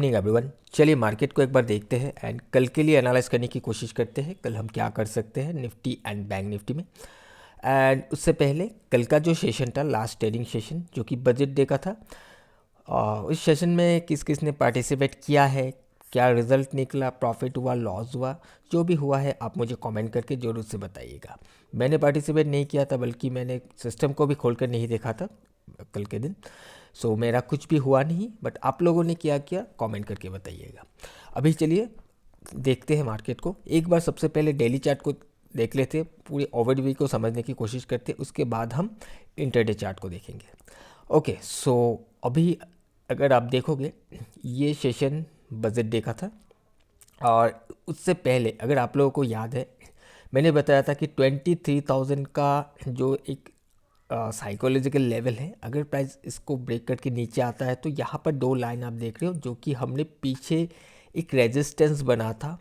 Evening everyone. चलिए market को एक बार देखते हैं एंड कल के लिए एनालाइज करने की कोशिश करते हैं कल हम क्या कर सकते हैं निफ्टी एंड बैंक निफ्टी में। एंड उससे पहले कल का जो सेशन था, लास्ट ट्रेडिंग सेशन जो कि बजट डे का था, उस सेशन में किस किस ने पार्टिसिपेट किया है, क्या रिजल्ट निकला, प्रॉफिट हुआ, लॉस हुआ, जो भी हुआ है आप मुझे कमेंट करके ज़रूर से बताइएगा। मैंने पार्टिसिपेट नहीं किया था, बल्कि मैंने सिस्टम को भी खोलकर नहीं देखा था कल के दिन, सो मेरा कुछ भी हुआ नहीं। बट आप लोगों ने क्या किया कमेंट करके बताइएगा। अभी चलिए देखते हैं मार्केट को। एक बार सबसे पहले डेली चार्ट को देख लेते हैं, पूरे ओवरव्यू को समझने की कोशिश करते हैं, उसके बाद हम इंटरडे चार्ट को देखेंगे। ओके, सो अभी अगर आप देखोगे ये सेशन बजट डे का था, और उससे पहले अगर आप लोगों को याद है मैंने बताया था कि 23,000 का जो एक साइकोलॉजिकल लेवल है, अगर प्राइस इसको ब्रेक करके नीचे आता है तो यहाँ पर दो लाइन आप देख रहे हो जो कि हमने पीछे एक रेजिस्टेंस बना था।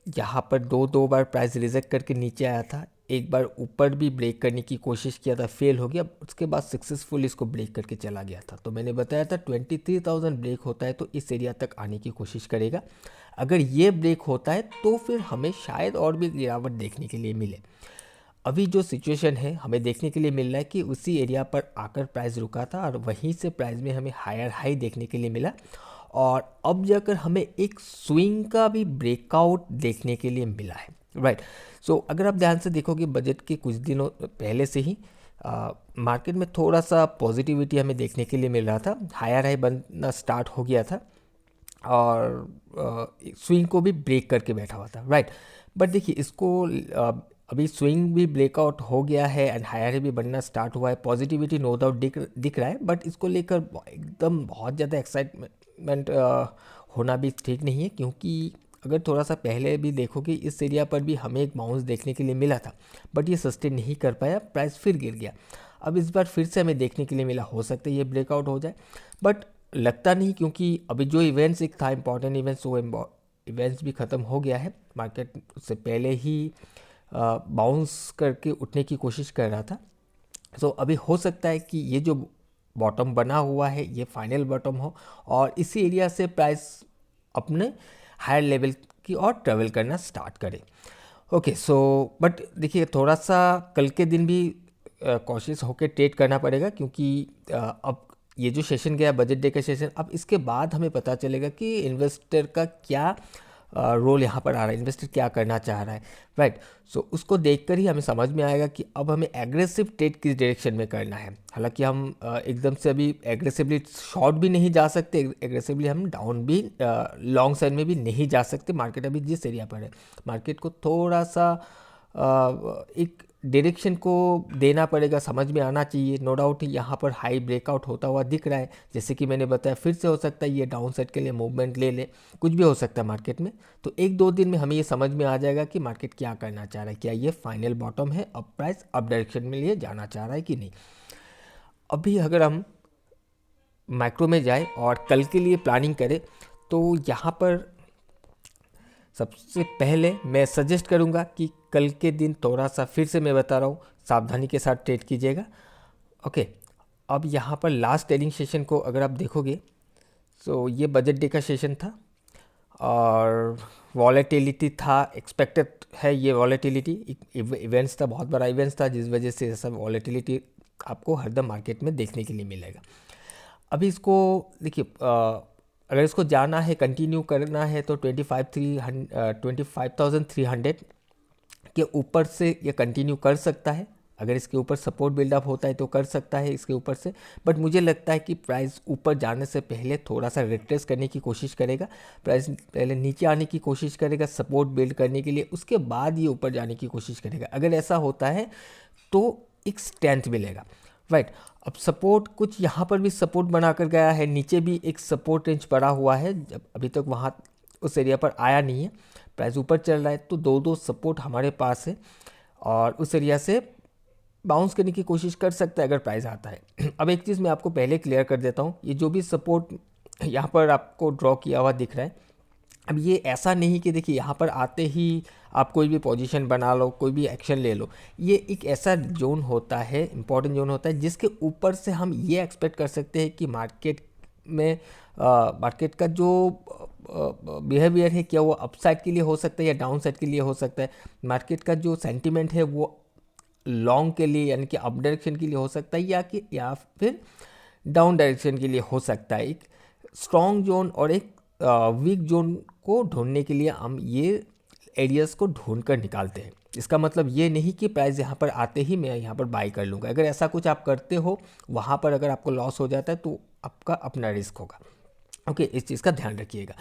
यहाँ पर दो बार प्राइस रिजेक्ट करके नीचे आया था, एक बार ऊपर भी ब्रेक करने की कोशिश किया था, फेल हो गया, उसके बाद सक्सेसफुल इसको ब्रेक करके चला गया था। तो मैंने बताया था 23,000 ब्रेक होता है तो इस एरिया तक आने की कोशिश करेगा। अगर ये ब्रेक होता है तो फिर हमें शायद और भी गिरावट देखने के लिए मिले। अभी जो सिचुएशन है हमें देखने के लिए मिल रहा है कि उसी एरिया पर आकर प्राइस रुका था और वहीं से प्राइस में हमें हायर हाई देखने के लिए मिला, और अब जाकर हमें एक स्विंग का भी ब्रेकआउट देखने के लिए मिला है। राइट, सो अगर आप ध्यान से देखोगे बजट के कुछ दिनों पहले से ही मार्केट में थोड़ा सा पॉजिटिविटी हमें देखने के लिए मिल रहा था, हायर हाई बनना स्टार्ट हो गया था और स्विंग को भी ब्रेक करके बैठा हुआ था। राइट, बट देखिए इसको अभी स्विंग भी ब्रेकआउट हो गया है एंड हायर भी बनना स्टार्ट हुआ है, पॉजिटिविटी नो डाउट दिख रहा है, बट इसको लेकर एकदम बहुत ज़्यादा एक्साइटमेंट होना भी ठीक नहीं है, क्योंकि अगर थोड़ा सा पहले भी देखोगे इस एरिया पर भी हमें एक बाउंस देखने के लिए मिला था, बट ये सस्टेन नहीं कर पाया, प्राइस फिर गिर गया। अब इस बार फिर से हमें देखने के लिए मिला, हो सकता है ये ब्रेकआउट हो जाए, बट लगता नहीं, क्योंकि अभी जो इवेंट्स एक था इंपॉर्टेंट इवेंट्स, वो इवेंट्स भी ख़त्म हो गया है। मार्केट उससे पहले ही बाउंस करके उठने की कोशिश कर रहा था। सो अभी हो सकता है कि ये जो बॉटम बना हुआ है ये फाइनल बॉटम हो और इसी एरिया से प्राइस अपने हायर लेवल की और ट्रेवल करना स्टार्ट करे। ओके, सो बट देखिए थोड़ा सा कल के दिन भी कॉशियस होकर ट्रेड करना पड़ेगा, क्योंकि अब ये जो सेशन गया बजट डे का सेशन, अब इसके बाद हमें पता चलेगा कि इन्वेस्टर का क्या रोल यहाँ पर आ रहा है, इन्वेस्टर क्या करना चाह रहा है। राइट, सो उसको देखकर ही हमें समझ में आएगा कि अब हमें एग्रेसिव ट्रेड किस डायरेक्शन में करना है। हालांकि हम एकदम से अभी एग्रेसिवली शॉर्ट भी नहीं जा सकते, एग्रेसिवली हम डाउन भी लॉन्ग साइड में भी नहीं जा सकते। मार्केट अभी जिस एरिया पर है, मार्केट को थोड़ा सा एक डायरेक्शन को देना पड़ेगा, समझ में आना चाहिए। नो डाउट यहाँ पर हाई ब्रेकआउट होता हुआ दिख रहा है, जैसे कि मैंने बताया, फिर से हो सकता है ये डाउन साइड के लिए मूवमेंट ले ले, कुछ भी हो सकता है मार्केट में। तो एक दो दिन में हमें ये समझ में आ जाएगा कि मार्केट क्या करना चाह रहा है, क्या ये फाइनल बॉटम है, अब प्राइस अप डायरेक्शन में लिए जाना चाह रहा है कि नहीं। अभी अगर हम माइक्रो में जाए और कल के लिए प्लानिंग करें तो यहाँ पर सबसे पहले मैं सजेस्ट करूँगा कि कल के दिन थोड़ा सा, फिर से मैं बता रहा हूँ, सावधानी के साथ ट्रेड कीजिएगा। ओके, अब यहाँ पर लास्ट ट्रेडिंग सेशन को अगर आप देखोगे तो ये बजट डे का सेशन था और वॉलेटिलिटी था, एक्सपेक्टेड है ये वॉलेटिलिटी, इवेंट्स था, बहुत बड़ा इवेंट्स था, जिस वजह से ऐसा वॉलेटिलिटी आपको हरदम मार्केट में देखने के लिए मिलेगा। अभी इसको देखिए, अगर इसको जाना है, कंटिन्यू करना है तो 25,300 के ऊपर से ये कंटिन्यू कर सकता है। अगर इसके ऊपर सपोर्ट बिल्डअप होता है तो कर सकता है इसके ऊपर से, बट मुझे लगता है कि प्राइस ऊपर जाने से पहले थोड़ा सा रिट्रेस करने की कोशिश करेगा, प्राइस पहले नीचे आने की कोशिश करेगा सपोर्ट बिल्ड करने के लिए, उसके बाद ये ऊपर जाने की कोशिश करेगा। अगर ऐसा होता है तो एक स्ट्रेंथ मिलेगा। राइट, अब सपोर्ट कुछ यहाँ पर भी सपोर्ट बनाकर गया है, नीचे भी एक सपोर्ट रेंज पड़ा हुआ है, जब अभी तक वहाँ उस एरिया पर आया नहीं है, प्राइस ऊपर चल रहा है, तो दो सपोर्ट हमारे पास है और उस एरिया से बाउंस करने की कोशिश कर सकता है अगर प्राइस आता है। अब एक चीज़ मैं आपको पहले क्लियर कर देता हूँ, ये जो भी सपोर्ट यहाँ पर आपको ड्रॉ किया हुआ दिख रहा है, अब ये ऐसा नहीं कि देखिए यहाँ पर आते ही आप कोई भी पोजीशन बना लो, कोई भी एक्शन ले लो। ये एक ऐसा जोन होता है, इंपॉर्टेंट जोन होता है, जिसके ऊपर से हम ये एक्सपेक्ट कर सकते हैं कि मार्केट में मार्केट का जो बिहेवियर है, क्या वो अपसाइड के लिए हो सकता है या डाउन साइड के लिए हो सकता है, मार्केट का जो सेंटिमेंट है वो लॉन्ग के लिए यानी कि अप डायरेक्शन के लिए हो सकता है या फिर डाउन डायरेक्शन के लिए हो सकता है। एक स्ट्रॉन्ग जोन और एक वीक जोन को ढूंढने के लिए हम ये एरियाज़ को ढूंढ कर निकालते हैं। इसका मतलब ये नहीं कि प्राइस यहाँ पर आते ही मैं यहाँ पर बाई कर लूँगा। अगर ऐसा कुछ आप करते हो, वहाँ पर अगर आपको लॉस हो जाता है तो आपका अपना रिस्क होगा। ओके, इस चीज़ का ध्यान रखिएगा।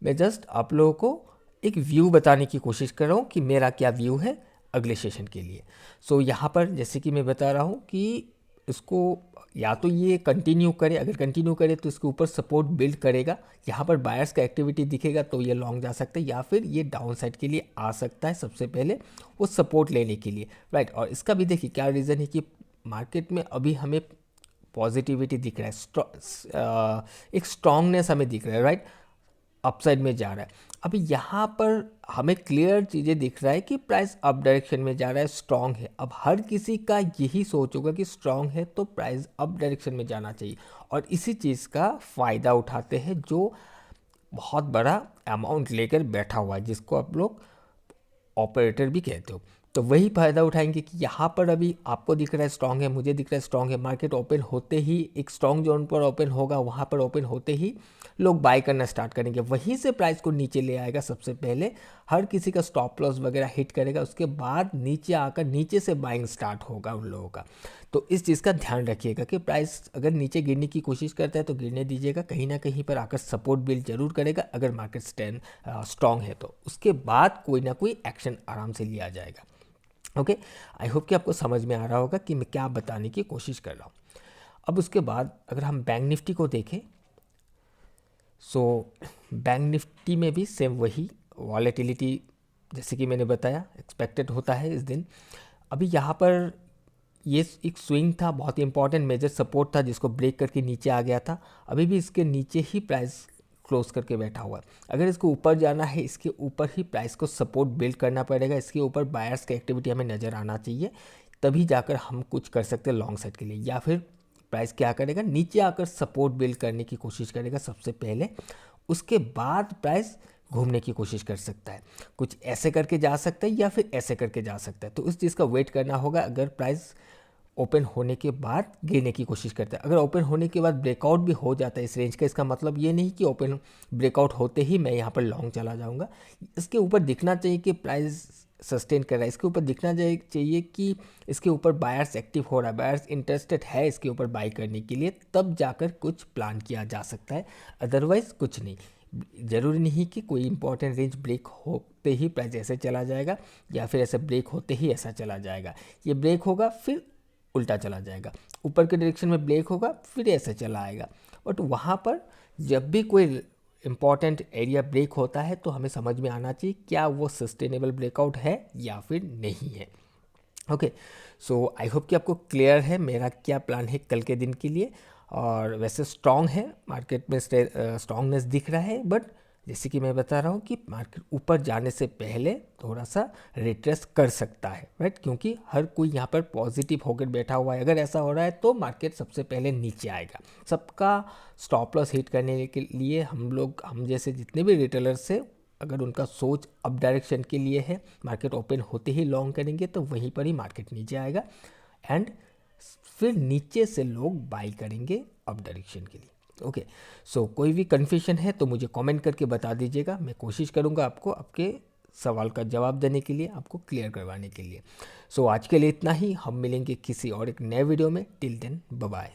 मैं जस्ट आप लोगों को एक व्यू बताने की कोशिश कर रहा हूँ कि मेरा क्या व्यू है अगले सेशन के लिए। सो यहाँ पर जैसे कि मैं बता रहा हूँ कि इसको या तो ये कंटिन्यू करे, अगर कंटिन्यू करे तो इसके ऊपर सपोर्ट बिल्ड करेगा, यहाँ पर बायर्स का एक्टिविटी दिखेगा तो ये लॉन्ग जा सकता है, या फिर ये डाउन साइड के लिए आ सकता है सबसे पहले वो सपोर्ट लेने के लिए, राइट। और इसका भी देखिए क्या रीज़न है कि मार्केट में अभी हमें पॉजिटिविटी दिख रहा है, एक स्ट्रांगनेस हमें दिख रहा है, राइट, अपसाइड में जा रहा है। अभी यहाँ पर हमें क्लियर चीज़ें दिख रहा है कि प्राइस अप डायरेक्शन में जा रहा है, स्ट्रांग है। अब हर किसी का यही सोच होगा कि स्ट्रांग है तो प्राइस अप डायरेक्शन में जाना चाहिए, और इसी चीज़ का फ़ायदा उठाते हैं जो बहुत बड़ा अमाउंट लेकर बैठा हुआ है, जिसको आप लोग ऑपरेटर भी कहते हो। तो वही फ़ायदा उठाएंगे कि यहाँ पर अभी आपको दिख रहा है स्ट्रांग है, मुझे दिख रहा है स्ट्रांग है, मार्केट ओपन होते ही एक स्ट्रांग जोन पर ओपन होगा, वहाँ पर ओपन होते ही लोग बाय करना स्टार्ट करेंगे, वहीं से प्राइस को नीचे ले आएगा। सबसे पहले हर किसी का स्टॉप लॉस वगैरह हिट करेगा, उसके बाद नीचे आकर नीचे से बाइंग स्टार्ट होगा उन लोगों का। तो इस चीज़ का ध्यान रखिएगा कि प्राइस अगर नीचे गिरने की कोशिश करता है तो गिरने दीजिएगा, कहीं ना कहीं पर आकर सपोर्ट बिल्ड जरूर करेगा। अगर मार्केट स्ट्रांग है तो उसके बाद कोई ना कोई एक्शन आराम से लिया जाएगा। ओके, आई होप कि आपको समझ में आ रहा होगा कि मैं क्या बताने की कोशिश कर रहा हूँ। अब उसके बाद अगर हम बैंक निफ्टी को देखें, सो बैंक निफ्टी में भी सेम वही वॉलेटिलिटी जैसे कि मैंने बताया एक्सपेक्टेड होता है इस दिन। अभी यहाँ पर ये एक स्विंग था, बहुत ही इंपॉर्टेंट मेजर सपोर्ट था जिसको ब्रेक करके नीचे आ गया था। अभी भी इसके नीचे ही प्राइस क्लोज करके बैठा हुआ है। अगर इसको ऊपर जाना है, इसके ऊपर ही प्राइस को सपोर्ट बिल्ड करना पड़ेगा, इसके ऊपर बायर्स की एक्टिविटी हमें नज़र आना चाहिए, तभी जाकर हम कुछ कर सकते हैं लॉन्ग साइड के लिए। या फिर प्राइस क्या करेगा, नीचे आकर सपोर्ट बिल्ड करने की कोशिश करेगा सबसे पहले, उसके बाद प्राइस घूमने की कोशिश कर सकता है, कुछ ऐसे करके जा सकता है या फिर ऐसे करके जा सकता है। तो उस चीज़ का वेट करना होगा। अगर प्राइस ओपन होने के बाद गिरने की कोशिश करता है, अगर ओपन होने के बाद ब्रेकआउट भी हो जाता है इस रेंज का, इसका मतलब ये नहीं कि ओपन ब्रेकआउट होते ही मैं यहाँ पर लॉन्ग चला जाऊँगा। इसके ऊपर दिखना चाहिए कि प्राइस सस्टेन कर रहा है, इसके ऊपर दिखना चाहिए कि इसके ऊपर बायर्स एक्टिव हो रहा है, बायर्स इंटरेस्टेड है इसके ऊपर बाई करने के लिए, तब जाकर कुछ प्लान किया जा सकता है। अदरवाइज़ कुछ नहीं। ज़रूरी नहीं कि कोई इंपॉर्टेंट रेंज ब्रेक होते ही प्राइस ऐसे चला जाएगा या फिर ऐसे ब्रेक होते ही ऐसा चला जाएगा। ये ब्रेक होगा फिर उल्टा चला जाएगा, ऊपर के डायरेक्शन में ब्रेक होगा फिर ऐसे चला आएगा। बट वहाँ पर जब भी कोई इम्पॉर्टेंट एरिया ब्रेक होता है तो हमें समझ में आना चाहिए क्या वो सस्टेनेबल ब्रेकआउट है या फिर नहीं है। ओके, सो आई होप कि आपको क्लियर है मेरा क्या प्लान है कल के दिन के लिए। और वैसे स्ट्रांग है, मार्केट में स्ट्रांगनेस दिख रहा है, बट जैसे कि मैं बता रहा हूँ कि मार्केट ऊपर जाने से पहले थोड़ा सा रिट्रेस कर सकता है, राइट, क्योंकि हर कोई यहाँ पर पॉजिटिव होकर बैठा हुआ है। अगर ऐसा हो रहा है तो मार्केट सबसे पहले नीचे आएगा। सबका स्टॉप लॉस हिट करने के लिए हम जैसे जितने भी रिटेलर्स है, अगर उनका सोच अप डायरेक्शन के लिए है, मार्केट ओपन होते ही लॉन्ग करेंगे तो वहीं पर ही मार्केट नीचे आएगा एंड फिर नीचे से लोग बाई करेंगे अप डायरेक्शन के लिए। ओके, सो कोई भी कन्फ्यूजन है तो मुझे कमेंट करके बता दीजिएगा, मैं कोशिश करूँगा आपको आपके सवाल का जवाब देने के लिए, आपको क्लियर करवाने के लिए। सो आज के लिए इतना ही, हम मिलेंगे किसी और एक नए वीडियो में। Till then bye bye.